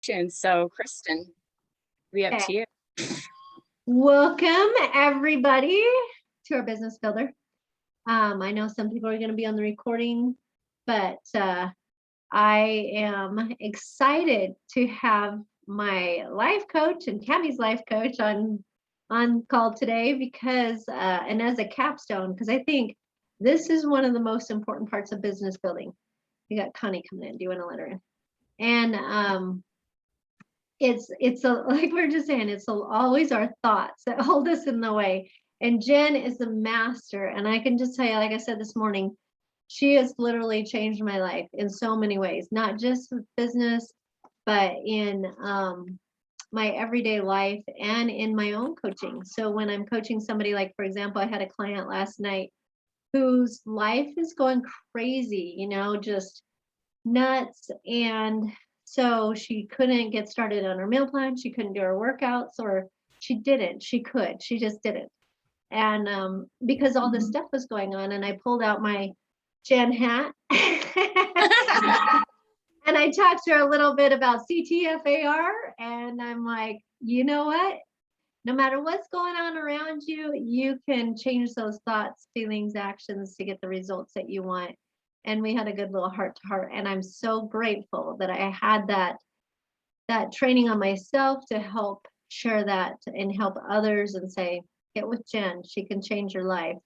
So, Kristen, we up Okay. to you. Welcome everybody to our business builder. I know some people are going to be on the recording, but I am excited to have my life coach and Cammie's life coach on call today because and as a capstone, because I think this is one of the most important parts of business building. You got Connie coming in. Do you want to let her in? And it's like we're just saying, it's always our thoughts that hold us in the way. And Jenn is the master. And I can just tell you, like I said this morning, she has literally changed my life in so many ways, not just with business, but in my everyday life and in my own coaching. So when I'm coaching somebody, like, for example, I had a client last night whose life is going crazy, just nuts. And so she couldn't get started on her meal plan. She couldn't do her workouts, or she just didn't. And because all this stuff was going on, and I pulled out my Jenn hat and I talked to her a little bit about CTFAR. And I'm like, you know what? No matter what's going on around you, you can change those thoughts, feelings, actions to get the results that you want. And we had a good little heart to heart. And I'm so grateful that I had that training on myself to help share that and help others and say, get with Jenn, she can change your life.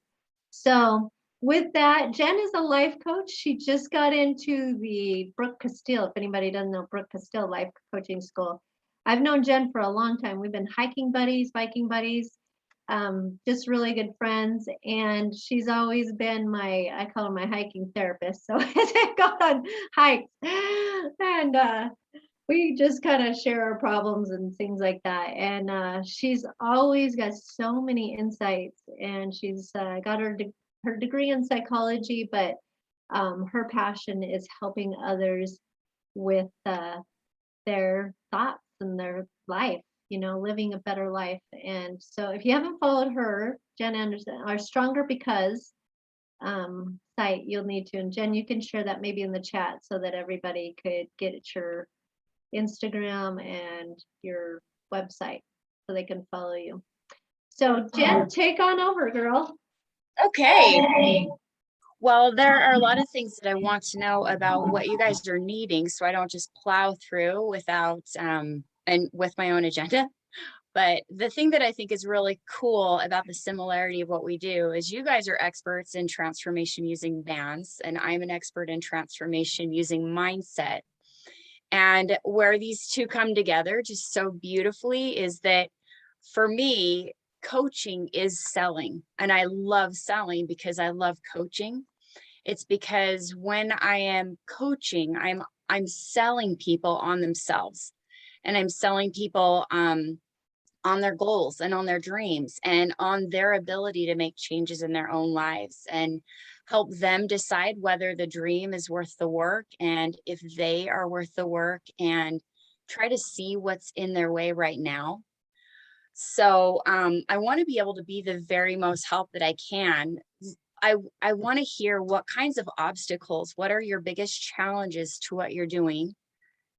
So with that, Jenn is a life coach. She just got into the Brooke Castile. If anybody doesn't know Brooke Castile Life Coaching School, I've known Jenn for a long time. We've been hiking buddies, biking buddies, just really good friends. And she's always been I call her my hiking therapist. So as I go on hikes, and we just kind of share our problems and things like that. And she's always got so many insights, and she's got her degree in psychology, but her passion is helping others with their thoughts and their life, living a better life. And so if you haven't followed her, Jenn Anderson, our Stronger Because site, you'll need to. And Jenn, you can share that maybe in the chat so that everybody could get your Instagram and your website so they can follow you. So Jenn, take on over, girl. Okay. Well, there are a lot of things that I want to know about what you guys are needing, so I don't just plow through without and with my own agenda. But the thing that I think is really cool about the similarity of what we do is you guys are experts in transformation using bands, and I'm an expert in transformation using mindset. And where these two come together just so beautifully is that for me, coaching is selling. And I love selling because I love coaching. It's because when I am coaching, I'm selling people on themselves, and I'm selling people on their goals and on their dreams and on their ability to make changes in their own lives and help them decide whether the dream is worth the work and if they are worth the work, and try to see what's in their way right now. So I want to be able to be the very most help that I can. I want to hear what kinds of obstacles, what are your biggest challenges to what you're doing?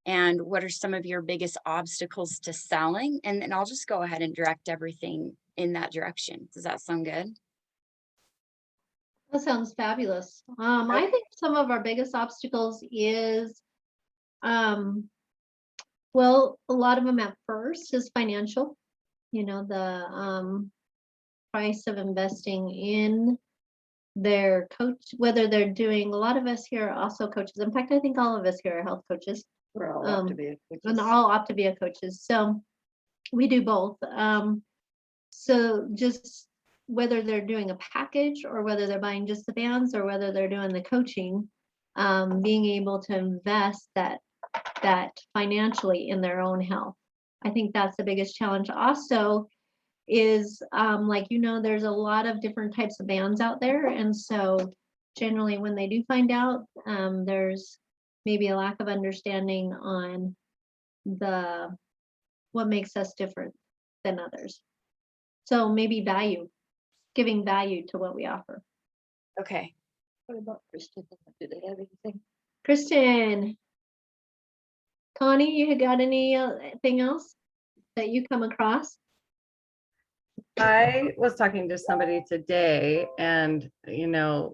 And what are some of your biggest obstacles to selling? And then I'll just go ahead and direct everything in that direction. Does that sound good? That sounds fabulous. I think some of our biggest obstacles is, well, a lot of them at first is financial. The price of investing in their coach, whether they're doing, a lot of us here are also coaches. In fact, I think all of us here are health coaches. We're all Optavia coaches. And all Optavia coaches. So we do both. So just whether they're doing a package or whether they're buying just the bands or whether they're doing the coaching, being able to invest that financially in their own health. I think that's the biggest challenge. Also is there's a lot of different types of bands out there. And so generally when they do find out, there's maybe a lack of understanding on what makes us different than others. So maybe giving value to what we offer. Okay. What about Kristen? Do they have anything? Kristen, Connie, you got anything else that you come across? I was talking to somebody today and,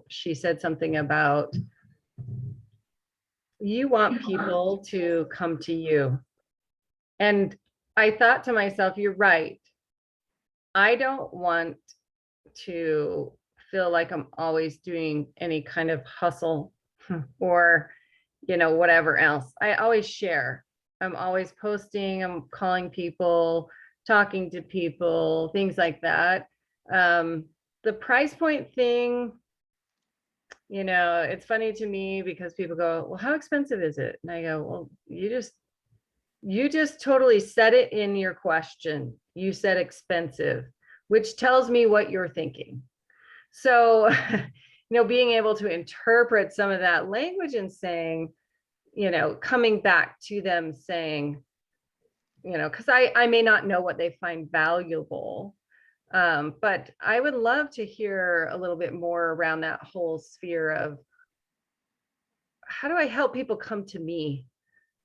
she said something about you want people to come to you. And I thought to myself, you're right. I don't want to feel like I'm always doing any kind of hustle or, whatever else. I always share. I'm always posting, I'm calling people, talking to people, things like that. The price point thing, it's funny to me because people go, well, how expensive is it? And I go, well, you just totally said it in your question. You said expensive, which tells me what you're thinking. So, being able to interpret some of that language and saying, coming back to them saying, because I may not know what they find valuable. But I would love to hear a little bit more around that whole sphere of how do I help people come to me?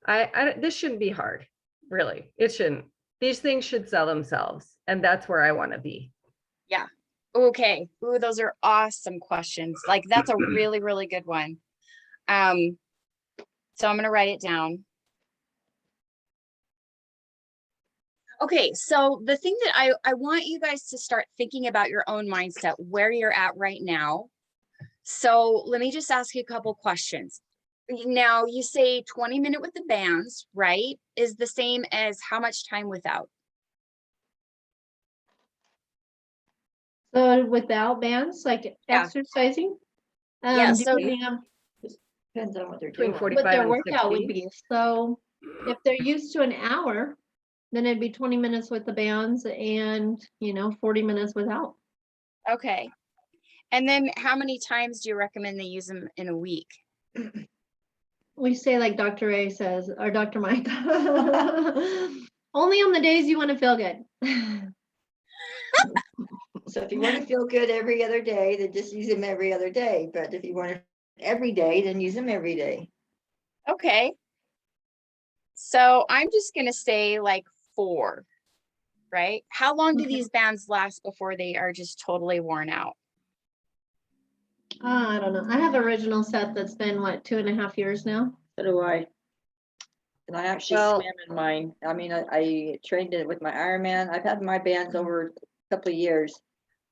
This shouldn't be hard, really. It shouldn't. These things should sell themselves, and that's where I want to be. Yeah. Okay. Ooh, those are awesome questions. Like that's a really, really good one. So I'm going to write it down. Okay. So the thing that I want you guys to start thinking about your own mindset, where you're at right now. So let me just ask you a couple questions. Now you say 20-minute with the bands, right? Is the same as how much time without? So without bands, like exercising, Yeah, so depending on Depends on what they're Between doing. 45 what their and workout would 60. be. So if they're used to an hour, then it'd be 20 minutes with the bands and 40 minutes without. okay. And then how many times do you recommend they use them in a week? We say like Dr. A says, or Dr. Mike, only on the days you want to feel good. So if you want to feel good every other day, then just use them every other day. But if you want it every day, then use them every day. Okay. So I'm just going to say like 4, right? How long do these bands last before they are just totally worn out? I don't know. I have original set that's been what, 2.5 years now. So do I. And I actually Well- swam in mine. I mean, I trained it with my Ironman. I've had my bands over a couple of years.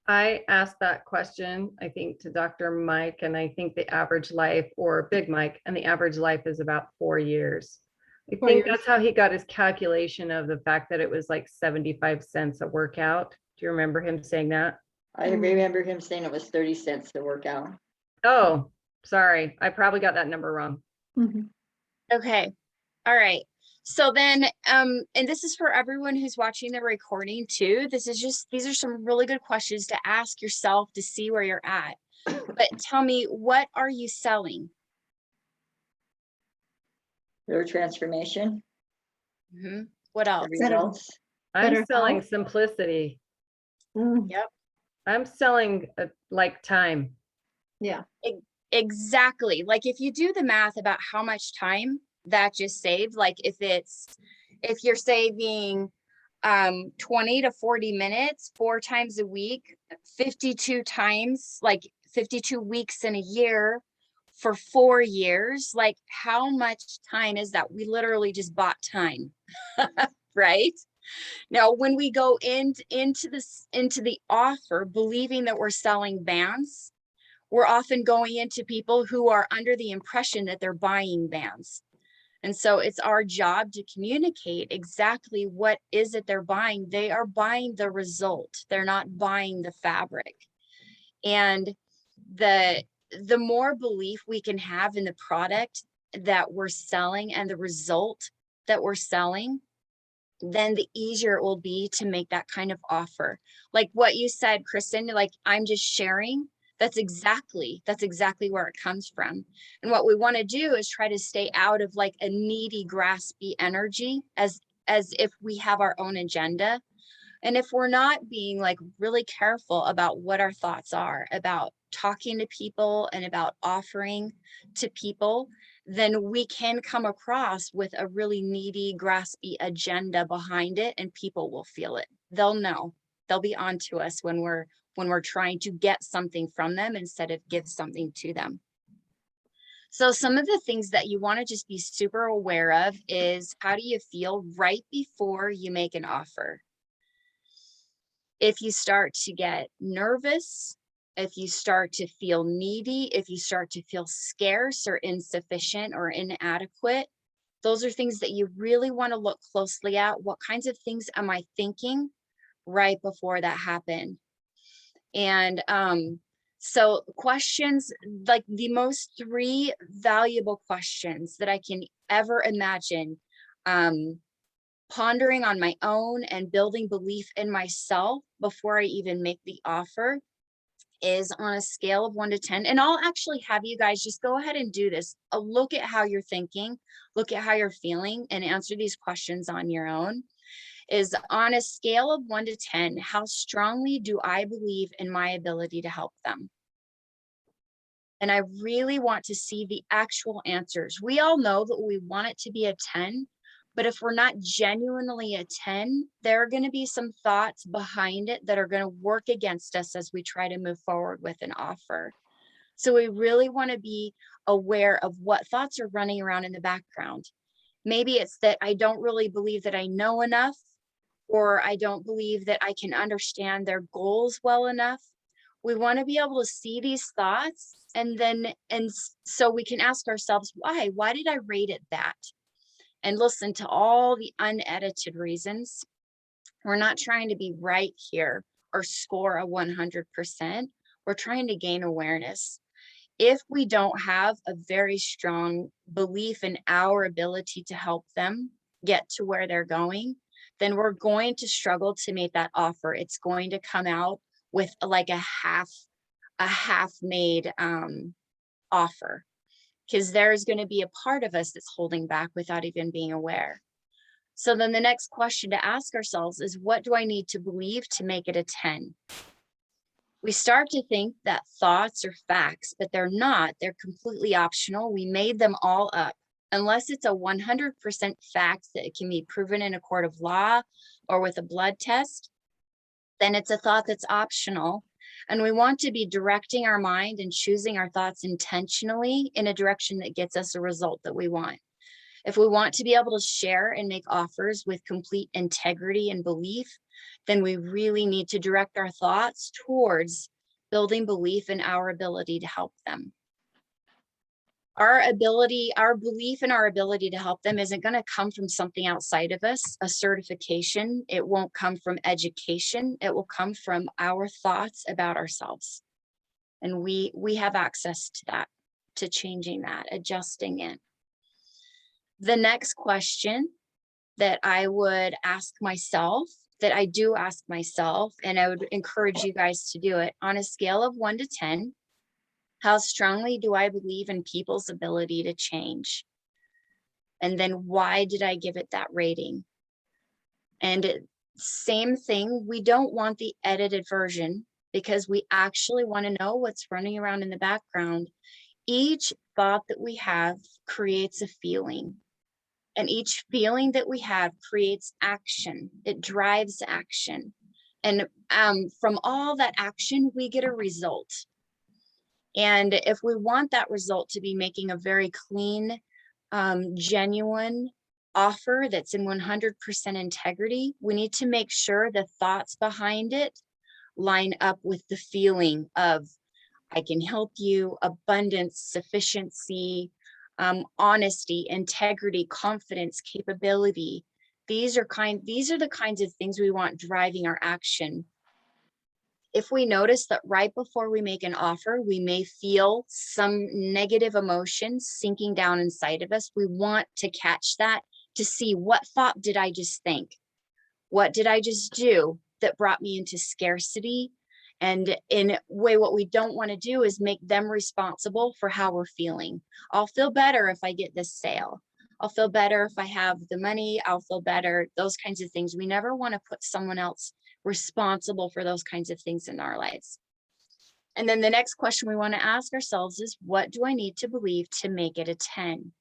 I asked that question, I think, to Dr. Mike, and I think the average life, or Big Mike, and the average life is about 4 years. I 4 think years. that's how he got his calculation of the fact that it was like 75 cents a workout. Do you remember him saying that? I remember him saying it was 30 cents to work out. Oh, sorry. I probably got that number wrong. Mhm. Okay. All right. So then, and this is for everyone who's watching the recording too. These are some really good questions to ask yourself to see where you're at. But tell me, what are you selling? Their transformation, What else? the results. I'm Better selling health. simplicity. Mm, Yep. I'm selling like time. yeah. Exactly. Like if you do the math about how much time that just saved, like if you're saving 20 to 40 minutes 4 times a week, 52 times, like 52 weeks in a year for 4 years, like how much time is that? We literally just bought time. Right? Now, when we go into the offer, believing that we're selling bands, we're often going into people who are under the impression that they're buying bands. And so it's our job to communicate exactly what is it they're buying. They are buying the result. They're not buying the fabric. And the more belief we can have in the product that we're selling and the result that we're selling, then the easier it will be to make that kind of offer. Like what you said, Kristen, like I'm just sharing. That's exactly where it comes from. And what we want to do is try to stay out of like a needy, graspy energy as if we have our own agenda. And if we're not being like really careful about what our thoughts are about talking to people and about offering to people, then we can come across with a really needy, graspy agenda behind it, and people will feel it. They'll know. They'll be onto us when we're trying to get something from them instead of give something to them. So some of the things that you want to just be super aware of is, how do you feel right before you make an offer? If you start to get nervous, if you start to feel needy, if you start to feel scarce or insufficient or inadequate, those are things that you really want to look closely at. What kinds of things am I thinking right before that happened? And so questions, like the most 3 valuable questions that I can ever imagine pondering on my own and building belief in myself before I even make the offer, is on a scale of 1 to 10. And I'll actually have you guys just go ahead and do this. Look at how you're thinking, look at how you're feeling, and answer these questions on your own. Is, on a scale of 1 to 10, how strongly do I believe in my ability to help them? And I really want to see the actual answers. We all know that we want it to be a 10, but if we're not genuinely a 10, there are going to be some thoughts behind it that are going to work against us as we try to move forward with an offer. So we really want to be aware of what thoughts are running around in the background. Maybe it's that I don't really believe that I know enough, or I don't believe that I can understand their goals well enough. We want to be able to see these thoughts, and so we can ask ourselves, why did I rate it that? And listen to all the unedited reasons. We're not trying to be right here or score a 100%. We're trying to gain awareness. If we don't have a very strong belief in our ability to help them get to where they're going, then we're going to struggle to make that offer. It's going to come out with like a half-made offer, because there's going to be a part of us that's holding back without even being aware. So then the next question to ask ourselves is, what do I need to believe to make it a 10? We start to think that thoughts are facts, but they're not. They're completely optional. We made them all up. Unless it's a 100% fact that it can be proven in a court of law or with a blood test, then it's a thought that's optional. And we want to be directing our mind and choosing our thoughts intentionally in a direction that gets us a result that we want. If we want to be able to share and make offers with complete integrity and belief, then we really need to direct our thoughts towards building belief in our ability to help them. Our belief in our ability to help them isn't going to come from something outside of us, a certification. It won't come from education. It will come from our thoughts about ourselves. And we have access to that, to changing that, adjusting it. The next question that I would ask myself, that I do ask myself, and I would encourage you guys to do it, on a scale of 1 to 10, how strongly do I believe in people's ability to change? And then why did I give it that rating? And same thing, we don't want the edited version, because we actually want to know what's running around in the background. Each thought that we have creates a feeling. And each feeling that we have creates action. It drives action. And from all that action, we get a result. And if we want that result to be making a very clean, genuine offer that's in 100% integrity, we need to make sure the thoughts behind it line up with the feeling of, I can help you, abundance, sufficiency, honesty, integrity, confidence, capability. These are the kinds of things we want driving our action. If we notice that right before we make an offer, we may feel some negative emotions sinking down inside of us, we want to catch that, to see, what thought did I just think? What did I just do that brought me into scarcity? And in a way, what we don't want to do is make them responsible for how we're feeling. I'll feel better if I get this sale. I'll feel better if I have the money. I'll feel better, those kinds of things. We never want to put someone else responsible for those kinds of things in our lives. And then the next question we want to ask ourselves is, what do I need to believe to make it a 10?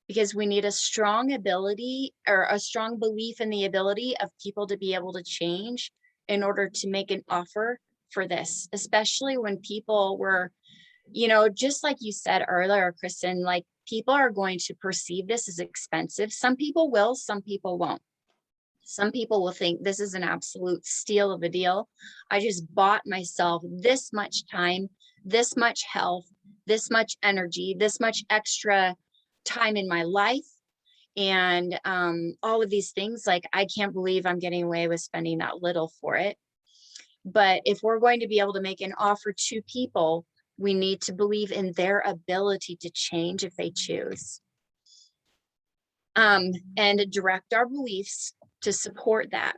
Because we need a strong ability or a strong belief in the ability of people to be able to change in order to make an offer for this, especially when people were, you know, just like you said earlier, Kristen, like people are going to perceive this as expensive. Some people will, some people won't. Some people will think this is an absolute steal of a deal. I just bought myself this much time, this much health, this much energy, this much extra time in my life. And all of these things, like, I can't believe I'm getting away with spending that little for it. But if we're going to be able to make an offer to people, we need to believe in their ability to change if they choose. And direct our beliefs to support that.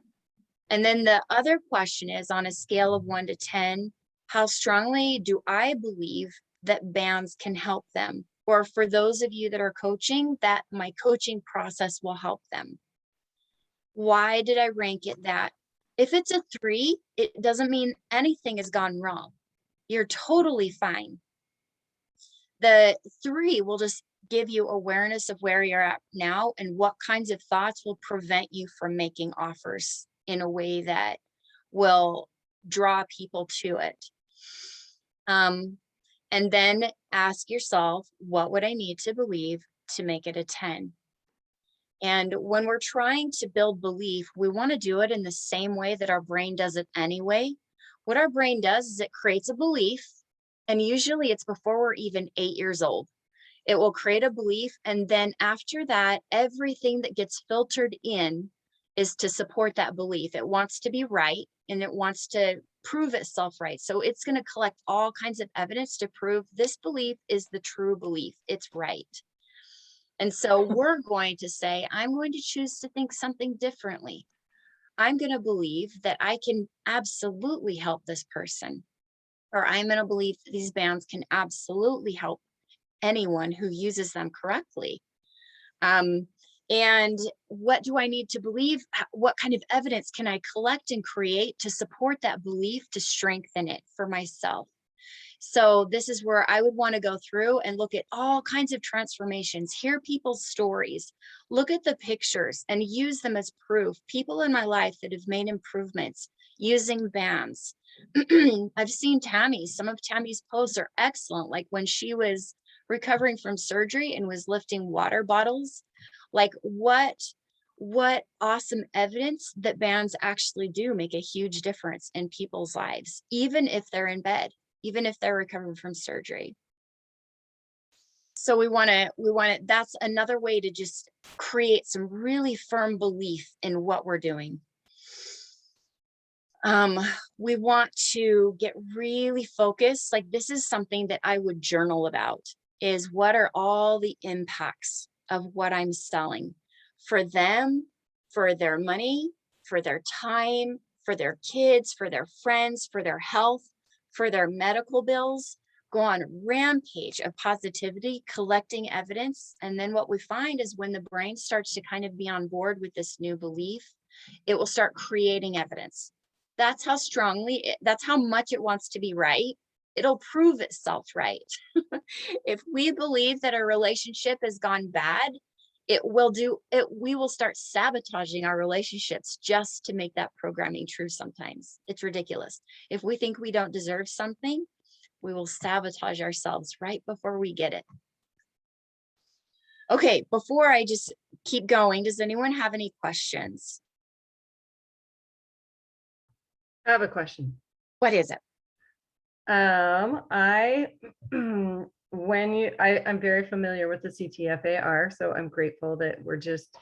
And then the other question is, on a scale of 1 to 10, how strongly do I believe that bands can help them? Or for those of you that are coaching, that my coaching process will help them. Why did I rank it that? If it's a 3, it doesn't mean anything has gone wrong. You're totally fine. The 3 will just give you awareness of where you're at now and what kinds of thoughts will prevent you from making offers in a way that will draw people to it. And then ask yourself, what would I need to believe to make it a 10? And when we're trying to build belief, we want to do it in the same way that our brain does it anyway. What our brain does is it creates a belief, and usually it's before we're even 8 years old. It will create a belief, and then after that, everything that gets filtered in is to support that belief. It wants to be right, and it wants to prove itself right. So it's going to collect all kinds of evidence to prove this belief is the true belief. It's right. And so we're going to say, I'm going to choose to think something differently. I'm going to believe that I can absolutely help this person, or I'm going to believe that these bands can absolutely help anyone who uses them correctly. And what do I need to believe? What kind of evidence can I collect and create to support that belief, to strengthen it for myself? So this is where I would want to go through and look at all kinds of transformations, hear people's stories, look at the pictures and use them as proof. People in my life that have made improvements using bands. I've seen Tammy, some of Tammy's posts are excellent. Like when she was recovering from surgery and was lifting water bottles, like what awesome evidence that bands actually do make a huge difference in people's lives, even if they're in bed, even if they're recovering from surgery. So we want to, that's another way to just create some really firm belief in what we're doing. We want to get really focused. Like this is something that I would journal about, is what are all the impacts of what I'm selling for them, for their money, for their time, for their kids, for their friends, for their health, for their medical bills. Go on a rampage of positivity, collecting evidence. And then what we find is when the brain starts to kind of be on board with this new belief, it will start creating evidence. That's how strongly, that's how much it wants to be right. It'll prove itself right. If we believe that a relationship has gone bad, it will do it. We will start sabotaging our relationships just to make that programming true. Sometimes it's ridiculous. If we think we don't deserve something, we will sabotage ourselves right before we get it. Okay, before I just keep going, does anyone have any questions? I have a question. What is it? I'm very familiar with the CTFAR, so I'm grateful that we're just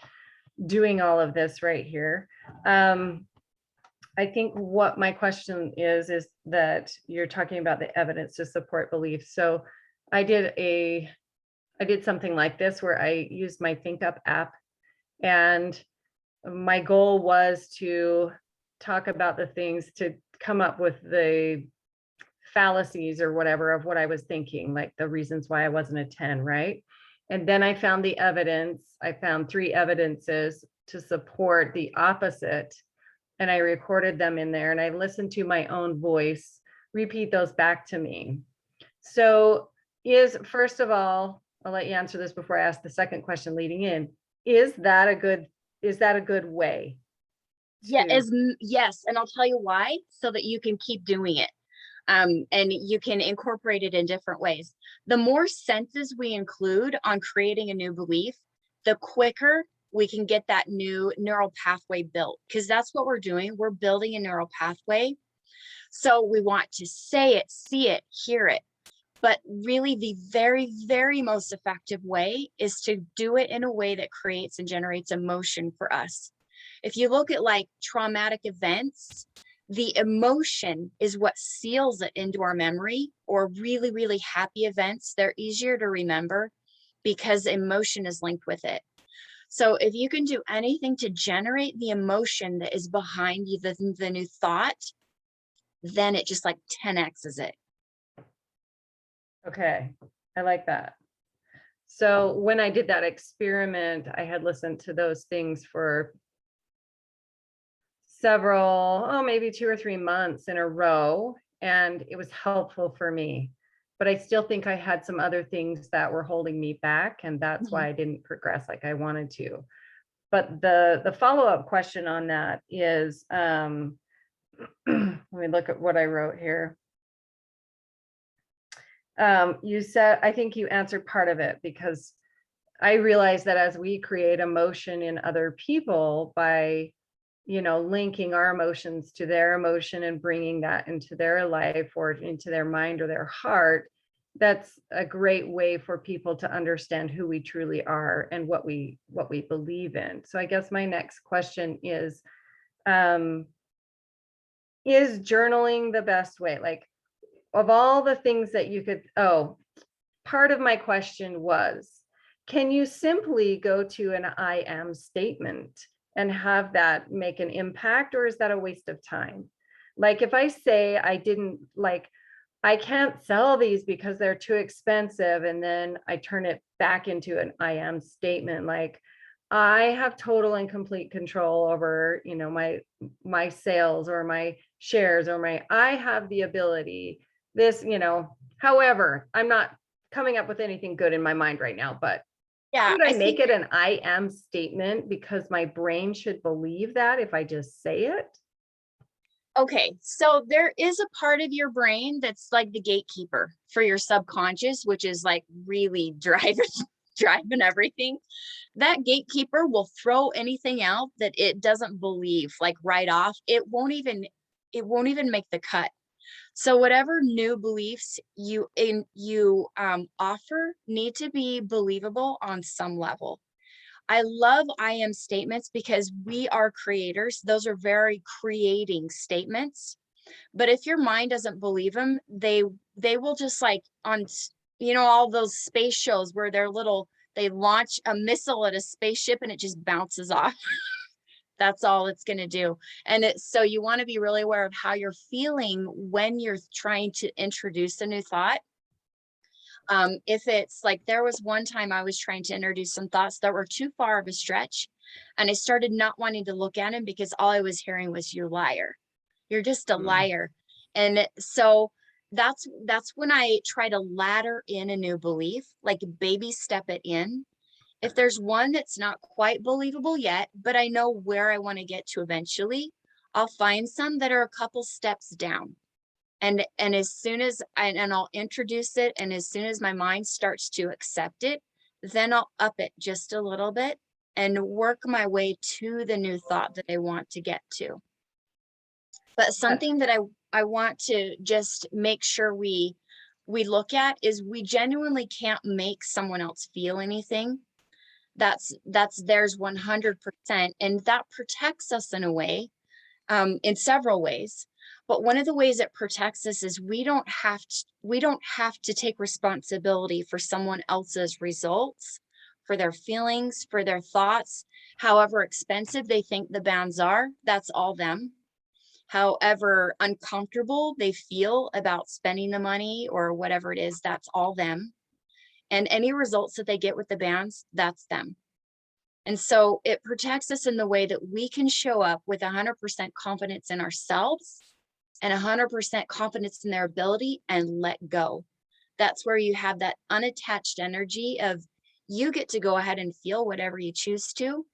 doing all of this right here. I think what my question is that you're talking about the evidence to support belief. So I did something like this where I used my ThinkUp app, and my goal was to talk about the things, to come up with the fallacies or whatever of what I was thinking, like the reasons why I wasn't a 10, right? And then I found the evidence. I found 3 evidences to support the opposite, and I recorded them in there, and I listened to my own voice repeat those back to me. So first of all, I'll let you answer this before I ask the second question leading in. Is that a good way? Yeah, to- yes, and I'll tell you why, so that you can keep doing it. And you can incorporate it in different ways. The more senses we include on creating a new belief, the quicker we can get that new neural pathway built, because that's what we're doing. We're building a neural pathway. So we want to say it, see it, hear it. But really, the very, very most effective way is to do it in a way that creates and generates emotion for us. If you look at like traumatic events, the emotion is what seals it into our memory, or really, really happy events. They're easier to remember because emotion is linked with it. So if you can do anything to generate the emotion that is behind you, the new thought, then it just like 10x's it. Okay, I like that. So when I did that experiment, I had listened to those things for maybe 2 or 3 months in a row, and it was helpful for me. But I still think I had some other things that were holding me back, and that's why I didn't progress like I wanted to. But the follow-up question on that is, let me look at what I wrote here. You said, I think you answered part of it, because I realized that as we create emotion in other people by, linking our emotions to their emotion and bringing that into their life or into their mind or their heart, that's a great way for people to understand who we truly are and what we believe in. So I guess my next question is journaling the best way? Like, of all the things that you could, part of my question was, can you simply go to an I am statement and have that make an impact, or is that a waste of time? Like if I say I can't sell these because they're too expensive, and then I turn it back into an I am statement, like I have total and complete control over, my sales or my shares or I have the ability, this, however, I'm not coming up with anything good in my mind right now, but Yeah, could I I make think it an I am statement, because my brain should believe that if I just say it? okay, so there is a part of your brain that's like the gatekeeper for your subconscious, which is like really driving everything. That gatekeeper will throw anything out that it doesn't believe, like right off. It won't even make the cut. So whatever new beliefs you offer need to be believable on some level. I love I am statements because we are creators. Those are very creating statements. But if your mind doesn't believe them, they will just like on, all those space shows where they launch a missile at a spaceship and it just bounces off. That's all it's going to do. And so you want to be really aware of how you're feeling when you're trying to introduce a new thought. If it's like, there was one time I was trying to introduce some thoughts that were too far of a stretch, and I started not wanting to look at him because all I was hearing was, "You liar. You're just a liar." And so that's when I try to ladder in a new belief, like baby step it in. If there's one that's not quite believable yet, but I know where I want to get to eventually, I'll find some that are a couple steps down. And as soon as I'll introduce it, and as soon as my mind starts to accept it, then I'll up it just a little bit and work my way to the new thought that I want to get to. But something that I want to just make sure we look at is, we genuinely can't make someone else feel anything. That's theirs 100%, and that protects us in a way, in several ways. But one of the ways it protects us is we don't have to take responsibility for someone else's results, for their feelings, for their thoughts. However expensive they think the bands are, that's all them. However uncomfortable they feel about spending the money or whatever it is, that's all them. And any results that they get with the bands, that's them. And so it protects us in the way that we can show up with 100% confidence in ourselves and 100% confidence in their ability and let go. That's where you have that unattached energy of you get to go ahead and feel whatever you choose to.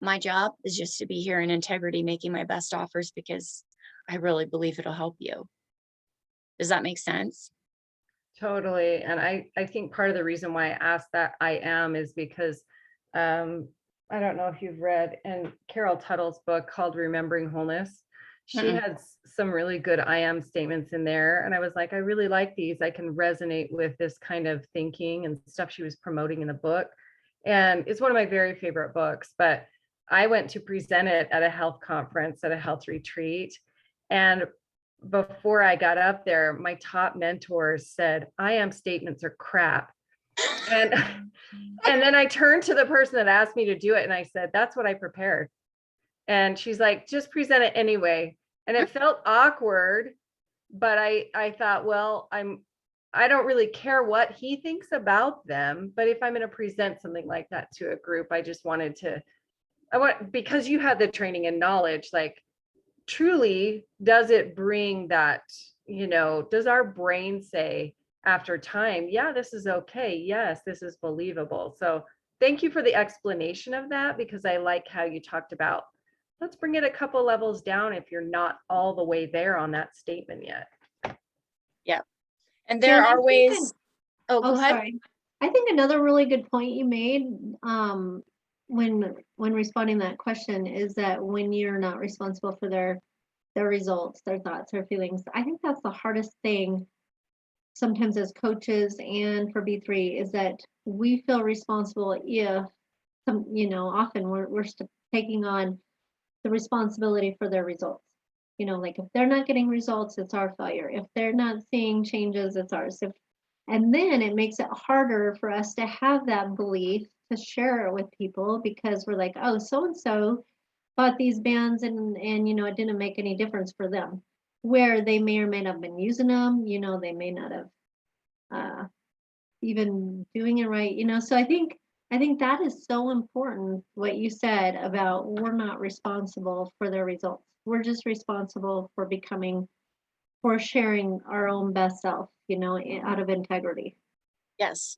My job is just to be here in integrity, making my best offers because I really believe it'll help you. Does that make sense? Totally. And I think part of the reason why I asked that I am is because I don't know if you've read in Carol Tuttle's book called Remembering Wholeness. She Mm-mm. had some really good I am statements in there. And I was like, I really like these. I can resonate with this kind of thinking and stuff she was promoting in the book. And it's one of my very favorite books. But I went to present it at a health conference, at a health retreat. And before I got up there, my top mentors said, I am statements are crap. And and then I turned to the person that asked me to do it and I said, that's what I prepared. And she's like, just present it anyway. And it felt awkward, but I thought, well, I don't really care what he thinks about them, but if I'm going to present something like that to a group, I just wanted to, because you had the training and knowledge, like truly, does it bring that, does our brain say after time, yeah, this is okay. Yes, this is believable. So thank you for the explanation of that, because I like how you talked about, let's bring it a couple levels down if you're not all the way there on that statement yet. Yeah. And there Jen, I are think ways. Oh, Oh, go ahead. sorry. I think another really good point you made when responding to that question is that when you're not responsible for their results, their thoughts, their feelings, I think that's the hardest thing sometimes as coaches and for B3 is that we feel responsible if often we're taking on the responsibility for their results. Like if they're not getting results, it's our failure. If they're not seeing changes, it's ours. And then it makes it harder for us to have that belief to share it with people because we're like, oh, so and so bought these bands and it didn't make any difference for them, where they may or may not have been using them. They may not have even doing it right. So I think that is so important what you said about we're not responsible for their results. We're just responsible for sharing our own best self, out of integrity. Yes.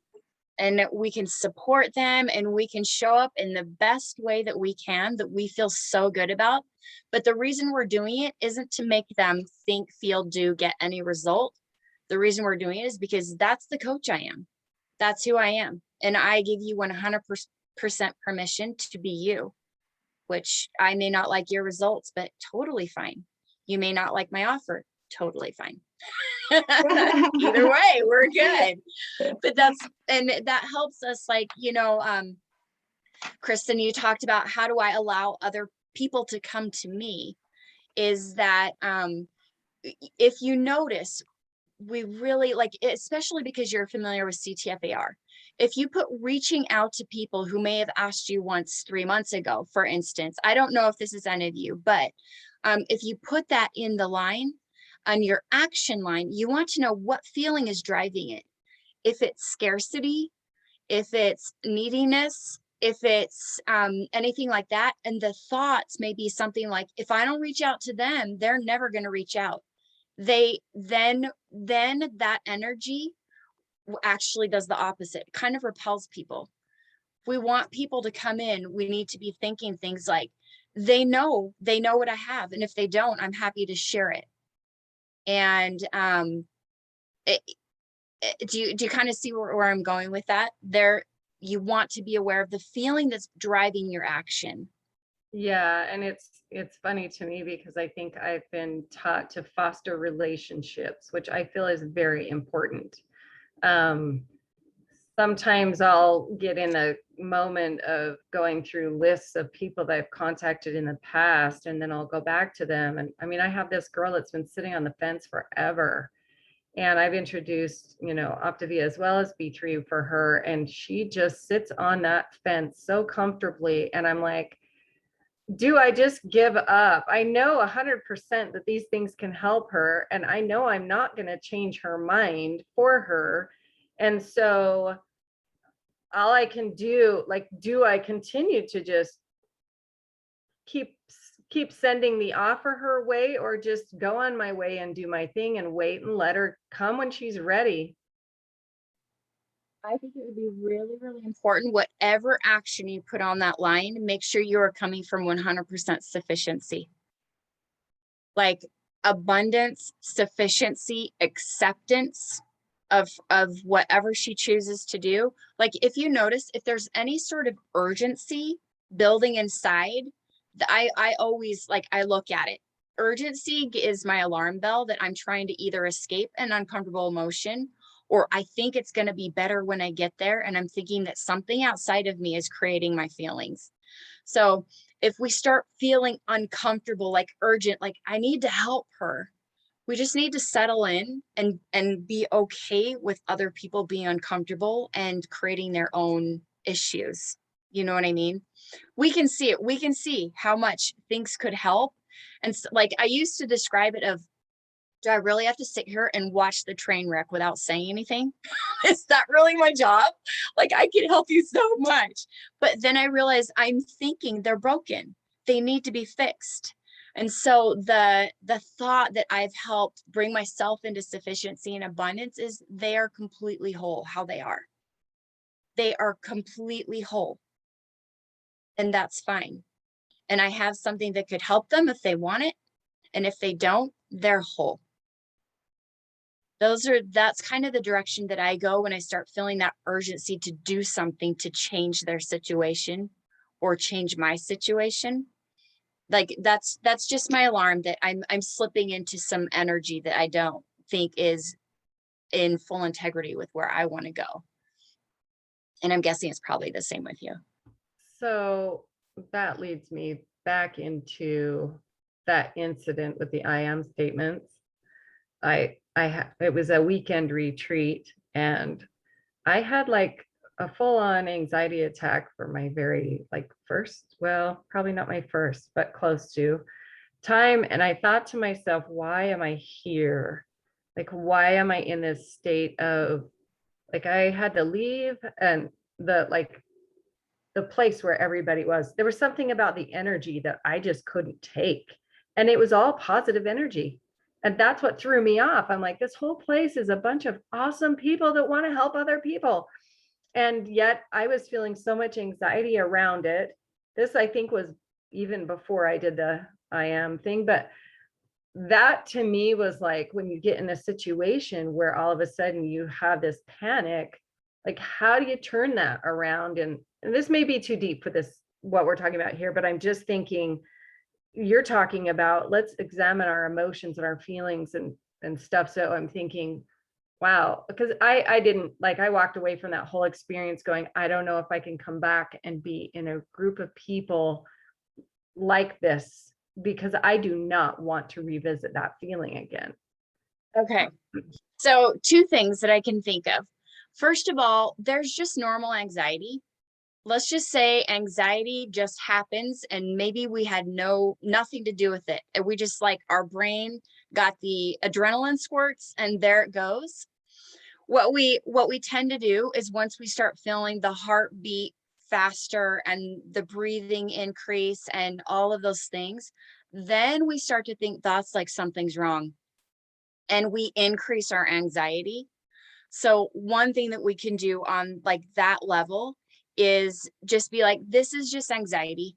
And we can support them and we can show up in the best way that we can, that we feel so good about. But the reason we're doing it isn't to make them think, feel, do, get any result. The reason we're doing it is because that's the coach I am. That's who I am. And I give you 100% permission to be you, which I may not like your results, but totally fine. You may not like my offer, totally fine. Either way, we're good. But that helps us, like, Kristen, you talked about how do I allow other people to come to me, is that if you notice, we really like, especially because you're familiar with CTFAR, if you put reaching out to people who may have asked you once 3 months ago, for instance, I don't know if this is any of you, but if you put that in the line, on your action line, you want to know what feeling is driving it. If it's scarcity, if it's neediness, if it's anything like that. And the thoughts may be something like, if I don't reach out to them, they're never going to reach out. Then that energy actually does the opposite. It kind of repels people. If we want people to come in, we need to be thinking things like, they know what I have. And if they don't, I'm happy to share it. And do you kind of see where I'm going with that? You want to be aware of the feeling that's driving your action. Yeah, and it's funny to me because I think I've been taught to foster relationships, which I feel is very important. Sometimes I'll get in a moment of going through lists of people that I've contacted in the past, and then I'll go back to them. And I mean, I have this girl that's been sitting on the fence forever. And I've introduced, Optavia as well as B3 for her. And she just sits on that fence so comfortably. And I'm like, do I just give up? I know 100% that these things can help her. And I know I'm not going to change her mind for her. And so all I can do, like, do I continue to just keep keep sending the offer her way, or just go on my way and do my thing and wait and let her come when she's ready? I think it would be really, really important, whatever action you put on that line, make sure you are coming from 100% sufficiency. Like abundance, sufficiency, acceptance of whatever she chooses to do. Like if you notice, if there's any sort of urgency building inside, I always like, I look at it. Urgency is my alarm bell that I'm trying to either escape an uncomfortable emotion, or I think it's going to be better when I get there. And I'm thinking that something outside of me is creating my feelings. So if we start feeling uncomfortable, like urgent, like I need to help her, we just need to settle in and be okay with other people being uncomfortable and creating their own issues. You know what I mean? We can see it. We can see how much things could help. And like I used to describe it of, do I really have to sit here and watch the train wreck without saying anything? Is that really my job? Like I can help you so much. But then I realized I'm thinking they're broken. They need to be fixed. And so the thought that I've helped bring myself into sufficiency and abundance is they are completely whole how they are. They are completely whole. And that's fine. And I have something that could help them if they want it. And if they don't, they're whole. That's kind of the direction that I go when I start feeling that urgency to do something to change their situation or change my situation. Like that's just my alarm that I'm slipping into some energy that I don't think is in full integrity with where I want to go. And I'm guessing it's probably the same with you. So that leads me back into that incident with the I am statements. It was a weekend retreat, and I had like a full-on anxiety attack for my very like first, well, probably not my first, but close to time. And I thought to myself, why am I here? Like, why am I in this state of like, I had to leave, and the place where everybody was, there was something about the energy that I just couldn't take. And it was all positive energy. And that's what threw me off. I'm like, this whole place is a bunch of awesome people that want to help other people. And yet I was feeling so much anxiety around it. This, I think, was even before I did the I am thing. But that to me was like, when you get in a situation where all of a sudden you have this panic, like, how do you turn that around? And this may be too deep for this, what we're talking about here, but I'm just thinking, you're talking about, let's examine our emotions and our feelings and stuff. So I'm thinking, wow, because I didn't, like, I walked away from that whole experience going, I don't know if I can come back and be in a group of people like this, because I do not want to revisit that feeling again. Okay. So 2 things that I can think of. First of all, there's just normal anxiety. Let's just say anxiety just happens and maybe we had nothing to do with it. And we just like our brain got the adrenaline squirts and there it goes. What we tend to do is once we start feeling the heartbeat faster and the breathing increase and all of those things, then we start to think thoughts like something's wrong and we increase our anxiety. So one thing that we can do on like that level is just be like, this is just anxiety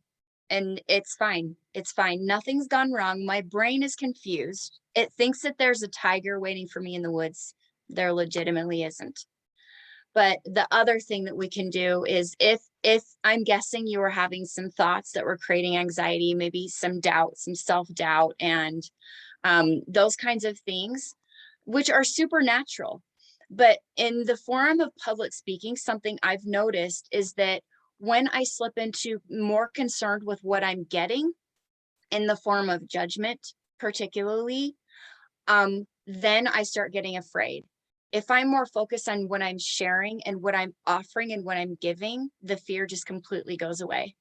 and it's fine. It's fine. Nothing's gone wrong. My brain is confused. It thinks that there's a tiger waiting for me in the woods. There legitimately isn't. But the other thing that we can do is if I'm guessing you were having some thoughts that were creating anxiety, maybe some doubt, some self-doubt, and those kinds of things, which are supernatural. But in the forum of public speaking, something I've noticed is that when I slip into more concerned with what I'm getting in the form of judgment, particularly, then I start getting afraid. If I'm more focused on what I'm sharing and what I'm offering and what I'm giving, the fear just completely goes away.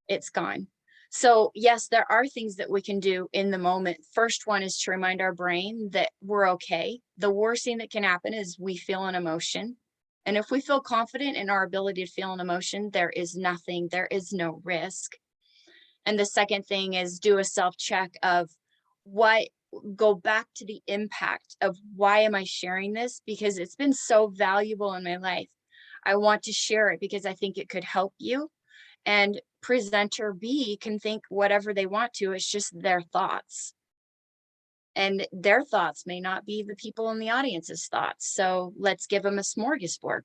It's gone. So yes, there are things that we can do in the moment. First one is to remind our brain that we're okay. The worst thing that can happen is we feel an emotion. And if we feel confident in our ability to feel an emotion, there is nothing, there is no risk. And the second thing is do a self-check of go back to the impact of why am I sharing this? Because it's been so valuable in my life. I want to share it because I think it could help you. And presenter B can think whatever they want to. It's just their thoughts. And their thoughts may not be the people in the audience's thoughts. So let's give them a smorgasbord.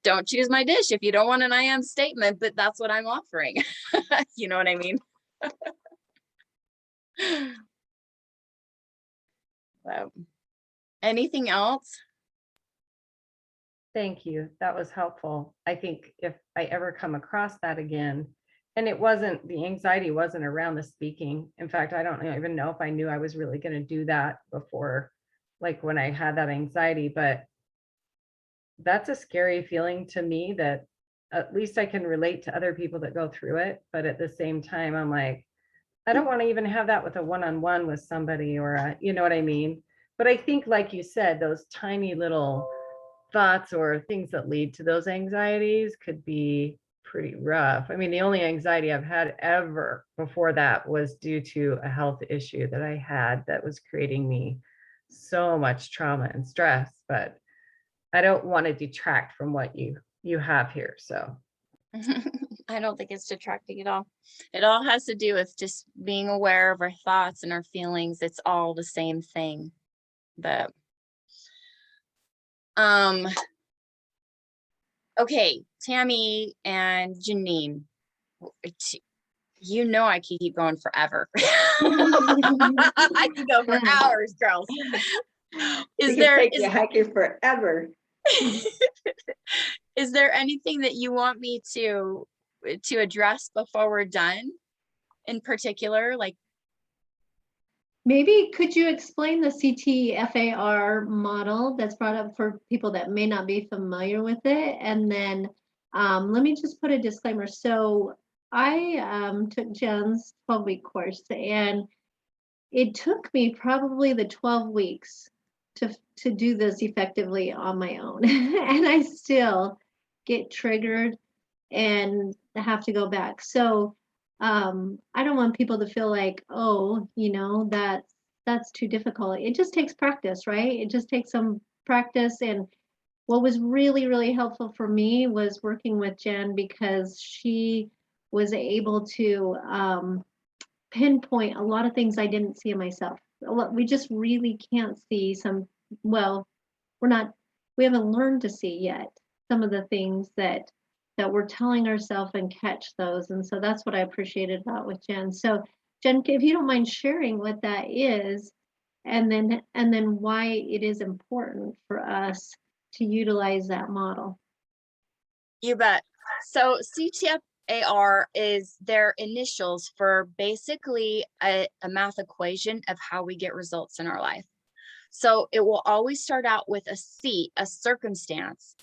Don't choose my dish if you don't want an I am statement, but that's what I'm offering. You know what I mean? Anything else? Thank you. That was helpful. I think if I ever come across that again, and the anxiety wasn't around the speaking. In fact, I don't even know if I knew I was really going to do that before, like when I had that anxiety, but that's a scary feeling to me that at least I can relate to other people that go through it. But at the same time, I'm like, I don't want to even have that with a one-on-one with somebody or you know what I mean? But I think, like you said, those tiny little thoughts or things that lead to those anxieties could be pretty rough. I mean, the only anxiety I've had ever before that was due to a health issue that I had that was creating me so much trauma and stress, but I don't want to detract from what you have here. So I don't think it's detracting at all. It all has to do with just being aware of our thoughts and our feelings. It's all the same thing. But okay, Tammy and Janine, you know I can keep going forever. I can go for hours, girls. It can take you hiking forever. Is there anything that you want me to address before we're done in particular? Like, maybe could you explain the CTFAR model that's brought up for people that may not be familiar with it? And then let me just put a disclaimer. So I took Jenn's 12-week course, and it took me probably the 12 weeks to do this effectively on my own. And I still get triggered and have to go back. So I don't want people to feel like, oh, that's too difficult. It just takes practice, right? It just takes some practice. And what was really, really helpful for me was working with Jenn, because she was able to pinpoint a lot of things I didn't see in myself. We just really can't see we haven't learned to see yet some of the things that we're telling ourselves and catch those. And so that's what I appreciated about with Jenn. So Jenn, if you don't mind sharing what that is, and then why it is important for us to utilize that model. you bet. So CTFAR is their initials for basically a math equation of how we get results in our life. So it will always start out with a C, a circumstance.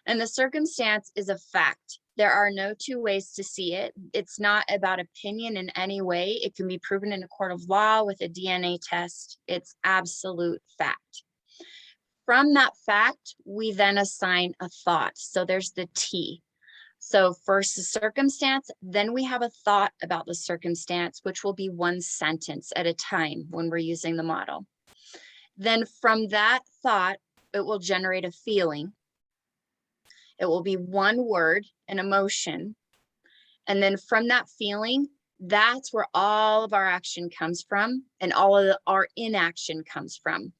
And the circumstance is a fact. There are no two ways to see it. It's not about opinion in any way. It can be proven in a court of law with a DNA test. It's absolute fact. From that fact, we then assign a thought. So there's the T. So first the circumstance, then we have a thought about the circumstance, which will be one sentence at a time when we're using the model. Then from that thought, it will generate a feeling. It will be one word, an emotion. And then from that feeling, that's where all of our action comes from and all of our inaction comes from.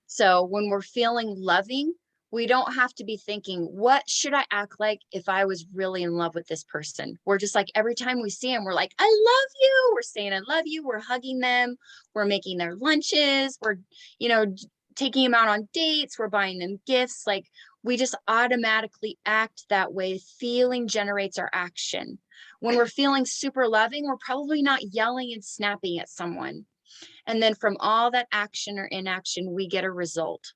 So when we're feeling loving, we don't have to be thinking, what should I act like if I was really in love with this person? We're just like, every time we see them, we're like, I love you. We're saying, I love you. We're hugging them. We're making their lunches. We're, taking them out on dates. We're buying them gifts. Like, we just automatically act that way. Feeling generates our action. When we're feeling super loving, we're probably not yelling and snapping at someone. And then from all that action or inaction, we get a result.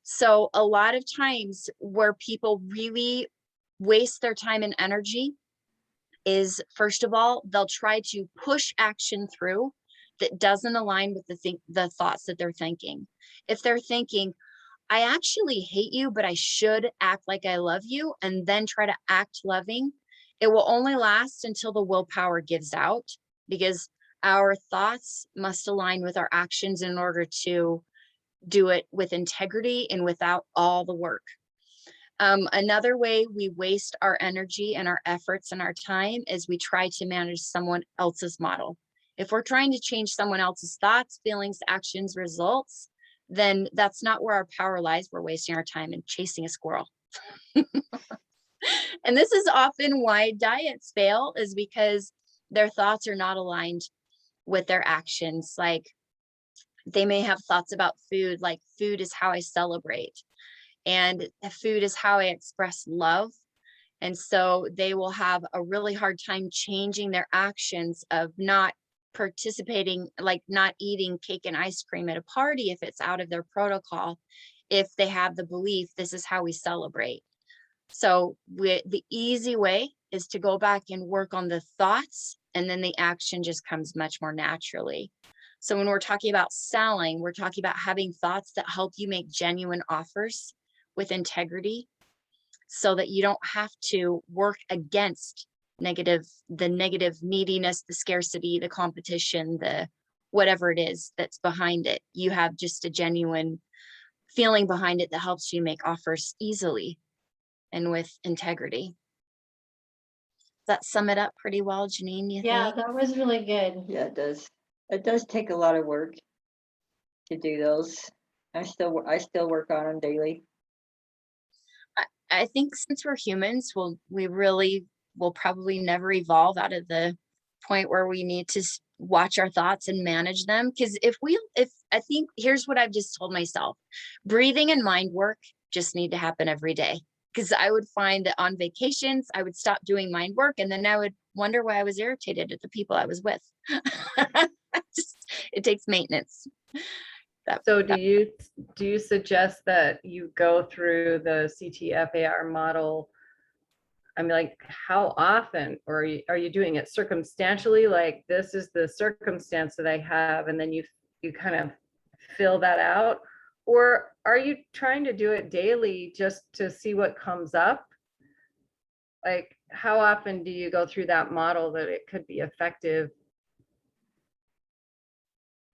So a lot of times where people really waste their time and energy is, first of all, they'll try to push action through that doesn't align with the thoughts that they're thinking. If they're thinking, I actually hate you, but I should act like I love you, and then try to act loving, It will only last until the willpower gives out, because our thoughts must align with our actions in order to do it with integrity and without all the work. Another way we waste our energy and our efforts and our time is we try to manage someone else's model. If we're trying to change someone else's thoughts, feelings, actions, results, then that's not where our power lies. We're wasting our time and chasing a squirrel. And this is often why diets fail, is because their thoughts are not aligned with their actions. Like, they may have thoughts about food, like food is how I celebrate, and food is how I express love. And so they will have a really hard time changing their actions of not participating, like not eating cake and ice cream at a party if it's out of their protocol, if they have the belief this is how we celebrate. So the easy way is to go back and work on the thoughts, and then the action just comes much more naturally. So when we're talking about selling, we're talking about having thoughts that help you make genuine offers with integrity, so that you don't have to work against the negative neediness, the scarcity, the competition, the whatever it is that's behind it. You have just a genuine feeling behind it that helps you make offers easily and with integrity. Does that sum it up pretty well, Janine, you Yeah, think? that was really good. Yeah, it does. It does take a lot of work to do those. I still work on them daily. I think since we're humans, we really will probably never evolve out of the point where we need to watch our thoughts and manage them. Because if I think, here's what I've just told myself: breathing and mind work just need to happen every day. Because I would find that on vacations, I would stop doing mind work, and then I would wonder why I was irritated at the people I was with. It takes maintenance. So do you suggest that you go through the CTFAR model? I mean, like, how often, or are you doing it circumstantially? Like, this is the circumstance that I have, and then you kind of fill that out? Or are you trying to do it daily just to see what comes up? Like, how often do you go through that model that it could be effective?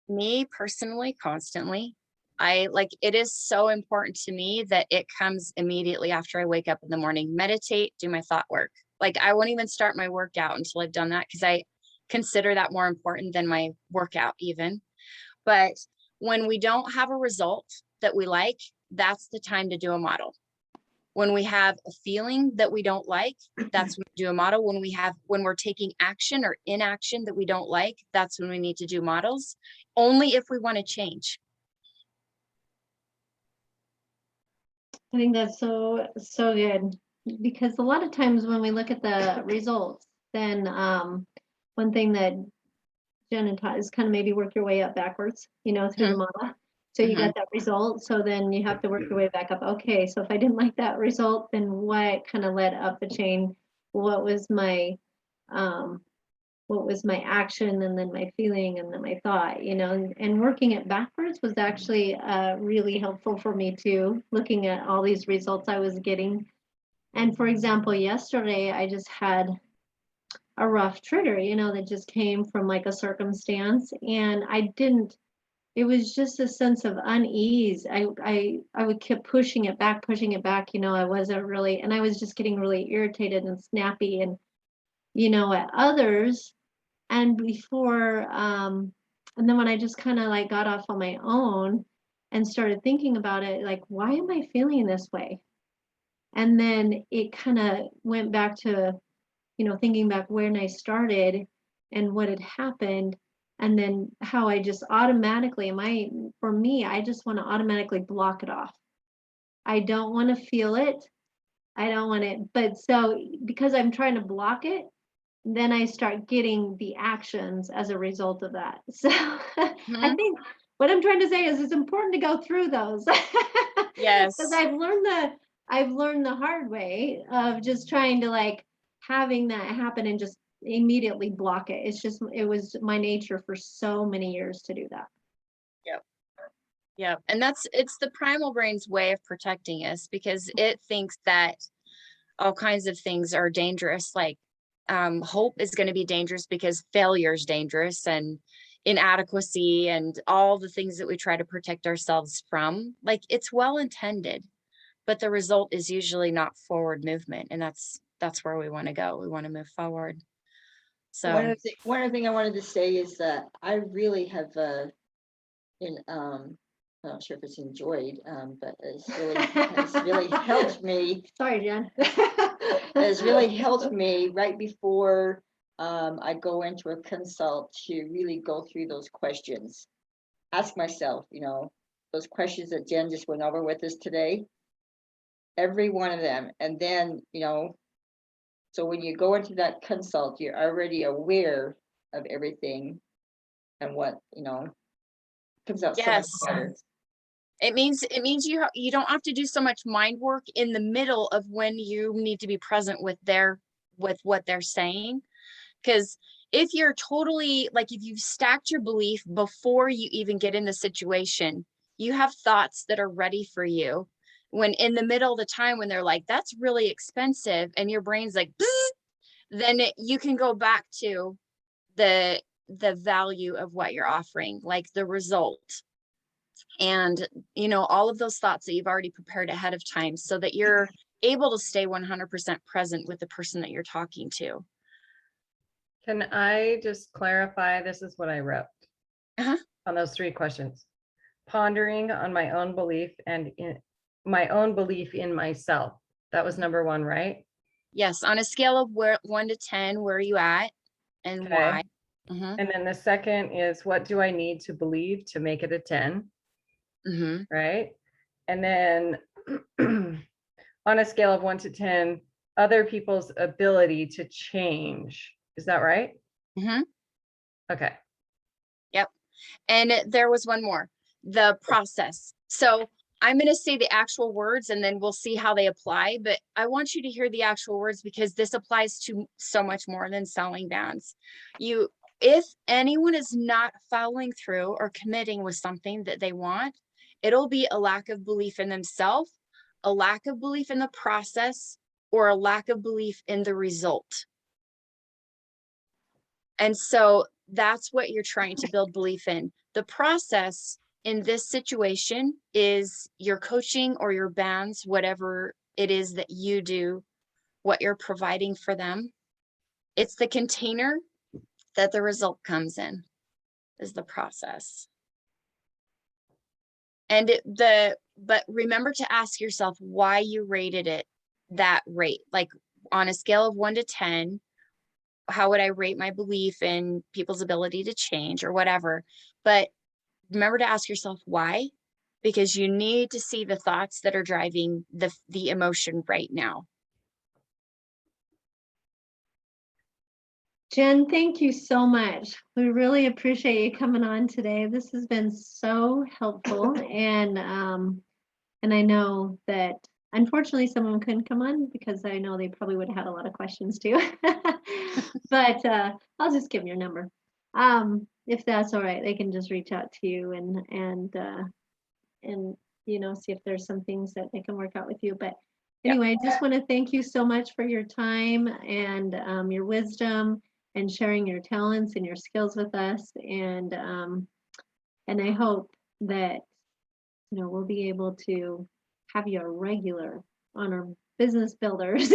Me personally, constantly. It is so important to me that it comes immediately after I wake up in the morning. Meditate, do my thought work. Like, I won't even start my workout until I've done that, because I consider that more important than my workout even. But when we don't have a result that we like, that's the time to do a model. When we have a feeling that we don't like, that's when we do a model. When we're taking action or inaction that we don't like, that's when we need to do models, only if we want to change. I think that's so good, because a lot of times when we look at the results, then one thing that Jen had taught is kind of maybe work your way up backwards, through the model. So you got that result. So then you have to work your way back up. Okay, so if I didn't like that result, then what kind of led up the chain? What was my action, and then my feeling, and then my thought, and working it backwards was actually really helpful for me too, looking at all these results I was getting. And for example, yesterday I just had a rough trigger, that just came from like a circumstance, and it was just a sense of unease. I would keep pushing it back, I wasn't really, and I was just getting really irritated and snappy, and at others. And before, and then when I just kind of like got off on my own and started thinking about it, like, why am I feeling this way? And then it kind of went back to, thinking back when I started and what had happened, and then how I just automatically, for me, I just want to automatically block it off. I don't want to feel it. I don't want it. But so because I'm trying to block it, then I start getting the actions as a result of that. So I think what I'm trying to say is it's important to go through those. Yes. Because I've learned the hard way of just trying to like having that happen and just immediately block it. It was my nature for so many years to do that. Yep. And it's the primal brain's way of protecting us, because it thinks that all kinds of things are dangerous, like hope is going to be dangerous because failure is dangerous, and inadequacy and all the things that we try to protect ourselves from. Like, it's well intended, but the result is usually not forward movement. And that's where we want to go. We want to move forward. So One of the thing I wanted to say is that I really have I'm not sure if it's enjoyed, but it's really helped me. Sorry, Jen. It's really helped me right before I go into a consult to really go through those questions. Ask myself, those questions that Jen just went over with us today, every one of them. And then, so when you go into that consult, you're already aware of everything and what, comes out so much yes, better. it means you don't have to do so much mind work in the middle of when you need to be present with what they're saying. Because if you're totally, like, if you've stacked your belief before you even get in the situation, you have thoughts that are ready for you. When in the middle of the time when they're like, that's really expensive, and your brain's like, then you can go back to the value of what you're offering, like the result. And, all of those thoughts that you've already prepared ahead of time so that you're able to stay 100% present with the person that you're talking to. Can I just clarify? This is what I wrote on those 3 questions. Pondering on my own belief and in my own belief in myself. That was number 1, right? Yes. On a scale of 1 to 10, where are you at and Okay. why? And then the second is, what do I need to believe to make it a 10? Right? And then on a scale of 1 to 10, other people's ability to change. Is that right? Okay. Yep. And there was one more, the process. So I'm going to say the actual words and then we'll see how they apply, but I want you to hear the actual words because this applies to so much more than selling bands. If anyone is not following through or committing with something that they want, it'll be a lack of belief in themselves, a lack of belief in the process, or a lack of belief in the result. And so that's what you're trying to build belief in. The process in this situation is your coaching or your bands, whatever it is that you do, what you're providing for them. It's the container that the result comes in, is the process. And but remember to ask yourself why you rated it that rate. Like, on a scale of 1 to 10, how would I rate my belief in people's ability to change or whatever? But remember to ask yourself why, because you need to see the thoughts that are driving the emotion right now. Jen, thank you so much. We really appreciate you coming on today. This has been so helpful, and I know that unfortunately someone couldn't come on because I know they probably would have had a lot of questions too. But I'll just give them your number. If that's all right, they can just reach out to you and see if there's some things that they can work out with you. But anyway, I just want to thank you so much for your time and your wisdom and sharing your talents and your skills with us. And I hope that we'll be able to have you a regular on our Business Builders.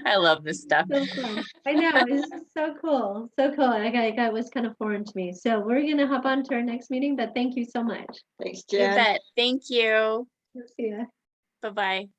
I love this stuff. So fun. I know, it's so cool. So cool. It was kind of foreign to me. So we're gonna hop on to our next meeting, but thank you so much. Thanks, You Jen. bet. Thank you. See ya. Bye-bye.